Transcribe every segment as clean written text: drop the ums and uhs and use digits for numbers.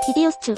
비디오스튜.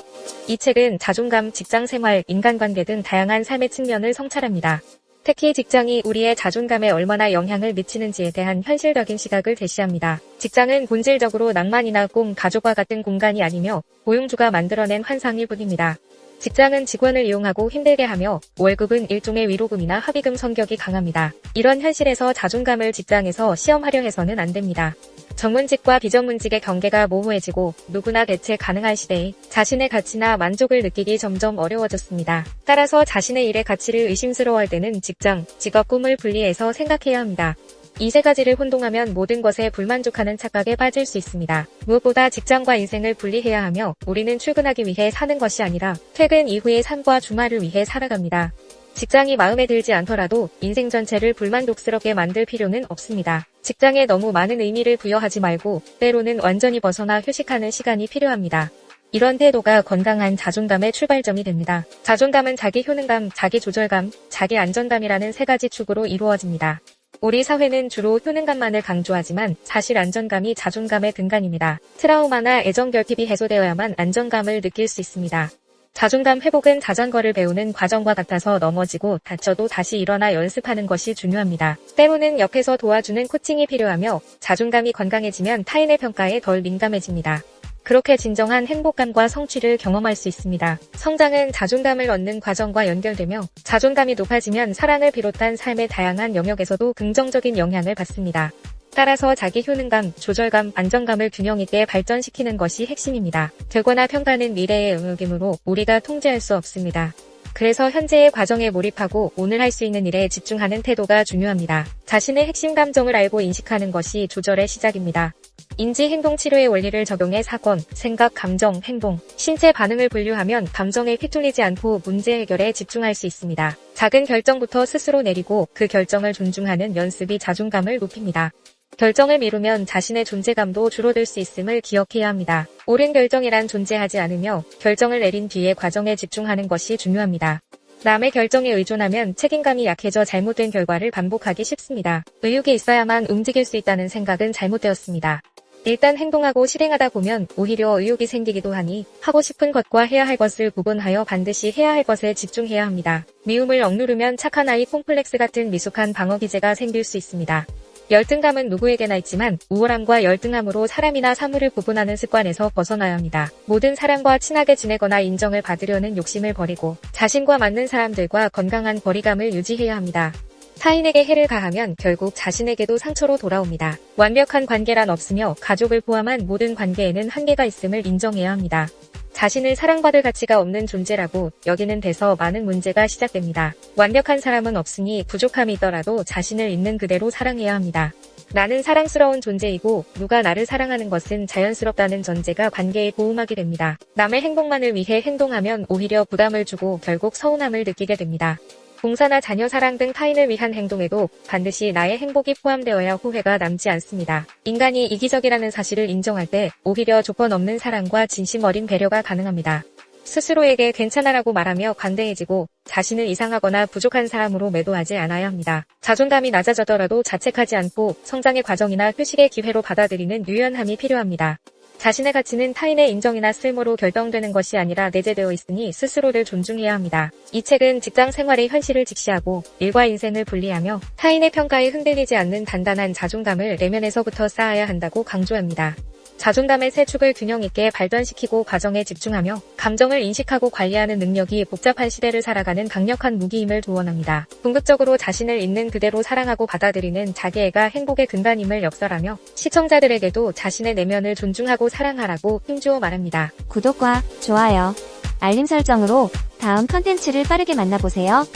이 책은 자존감, 직장생활, 인간관계 등 다양한 삶의 측면을 성찰합니다. 특히 직장이 우리의 자존감에 얼마나 영향을 미치는지에 대한 현실적인 시각을 제시합니다. 직장은 본질적으로 낭만이나 꿈, 가족과 같은 공간이 아니며 고용주가 만들어낸 환상일 뿐입니다. 직장은 직원을 이용하고 힘들게 하며 월급은 일종의 위로금이나 합의금 성격이 강합니다. 이런 현실에서 자존감을 직장에서 시험하려 해서는 안 됩니다. 전문직과 비전문직의 경계가 모호해지고 누구나 대체 가능한 시대에 자신의 가치나 만족을 느끼기 점점 어려워졌습니다. 따라서 자신의 일의 가치를 의심스러워할 때는 직장, 직업, 꿈을 분리해서 생각해야 합니다. 이 세 가지를 혼동하면 모든 것에 불만족하는 착각에 빠질 수 있습니다. 무엇보다 직장과 인생을 분리해야 하며 우리는 출근하기 위해 사는 것이 아니라 퇴근 이후의 삶과 주말을 위해 살아갑니다. 직장이 마음에 들지 않더라도 인생 전체를 불만족스럽게 만들 필요는 없습니다. 직장에 너무 많은 의미를 부여하지 말고 때로는 완전히 벗어나 휴식하는 시간이 필요합니다. 이런 태도가 건강한 자존감의 출발점이 됩니다. 자존감은 자기 효능감, 자기 조절감, 자기 안정감이라는 세 가지 축으로 이루어집니다. 우리 사회는 주로 효능감만을 강조하지만 사실 안정감이 자존감의 근간입니다. 트라우마나 애정 결핍이 해소되어야만 안정감을 느낄 수 있습니다. 자존감 회복은 자전거를 배우는 과정과 같아서 넘어지고 다쳐도 다시 일어나 연습하는 것이 중요합니다. 때로는 옆에서 도와주는 코칭이 필요하며 자존감이 건강해지면 타인의 평가에 덜 민감해집니다. 그렇게 진정한 행복감과 성취를 경험할 수 있습니다. 성장은 자존감을 얻는 과정과 연결되며 자존감이 높아지면 사랑을 비롯한 삶의 다양한 영역에서도 긍정적인 영향을 받습니다. 따라서 자기 효능감, 조절감, 안정감을 균형 있게 발전시키는 것이 핵심입니다. 되거나 평가는 미래의 응역이므로 우리가 통제할 수 없습니다. 그래서 현재의 과정에 몰입하고 오늘 할 수 있는 일에 집중하는 태도가 중요합니다. 자신의 핵심 감정을 알고 인식하는 것이 조절의 시작입니다. 인지-행동-치료의 원리를 적용해 사건, 생각, 감정, 행동, 신체 반응을 분류하면 감정에 휘둘리지 않고 문제 해결에 집중할 수 있습니다. 작은 결정부터 스스로 내리고 그 결정을 존중하는 연습이 자존감을 높입니다. 결정을 미루면 자신의 존재감도 줄어들 수 있음을 기억해야 합니다. 옳은 결정이란 존재하지 않으며 결정을 내린 뒤에 과정에 집중하는 것이 중요합니다. 남의 결정에 의존하면 책임감이 약해져 잘못된 결과를 반복하기 쉽습니다. 의욕이 있어야만 움직일 수 있다는 생각은 잘못되었습니다. 일단 행동하고 실행하다 보면 오히려 의욕이 생기기도 하니 하고 싶은 것과 해야 할 것을 구분하여 반드시 해야 할 것에 집중해야 합니다. 미움을 억누르면 착한 아이 콤플렉스 같은 미숙한 방어 기제가 생길 수 있습니다. 열등감은 누구에게나 있지만 우월함과 열등함으로 사람이나 사물을 구분하는 습관에서 벗어나야 합니다. 모든 사람과 친하게 지내거나 인정을 받으려는 욕심을 버리고 자신과 맞는 사람들과 건강한 거리감을 유지해야 합니다. 타인에게 해를 가하면 결국 자신에게도 상처로 돌아옵니다. 완벽한 관계란 없으며 가족을 포함한 모든 관계에는 한계가 있음을 인정해야 합니다. 자신을 사랑받을 가치가 없는 존재라고 여기는 데서 많은 문제가 시작됩니다. 완벽한 사람은 없으니 부족함이 있더라도 자신을 있는 그대로 사랑해야 합니다. 나는 사랑스러운 존재이고 누가 나를 사랑하는 것은 자연스럽다는 전제가 관계에 보호막이 됩니다. 남의 행복만을 위해 행동하면 오히려 부담을 주고 결국 서운함을 느끼게 됩니다. 봉사나 자녀 사랑 등 타인을 위한 행동에도 반드시 나의 행복이 포함되어야 후회가 남지 않습니다. 인간이 이기적이라는 사실을 인정할 때 오히려 조건 없는 사랑과 진심 어린 배려가 가능합니다. 스스로에게 괜찮아라고 말하며 관대해지고 자신을 이상하거나 부족한 사람으로 매도하지 않아야 합니다. 자존감이 낮아져더라도 자책하지 않고 성장의 과정이나 휴식의 기회로 받아들이는 유연함이 필요합니다. 자신의 가치는 타인의 인정이나 쓸모로 결정되는 것이 아니라 내재되어 있으니 스스로를 존중해야 합니다. 이 책은 직장 생활의 현실을 직시하고 일과 인생을 분리하며 타인의 평가에 흔들리지 않는 단단한 자존감을 내면에서부터 쌓아야 한다고 강조합니다. 자존감의 세 축을 균형 있게 발전시키고 과정에 집중하며 감정을 인식하고 관리하는 능력이 복잡한 시대를 살아가는 강력한 무기임을 조언합니다. 궁극적으로 자신을 있는 그대로 사랑하고 받아들이는 자기애가 행복의 근간임을 역설하며 시청자들에게도 자신의 내면을 존중하고 사랑하라고 힘주어 말합니다. 구독과 좋아요, 알림 설정으로 다음 컨텐츠를 빠르게 만나보세요.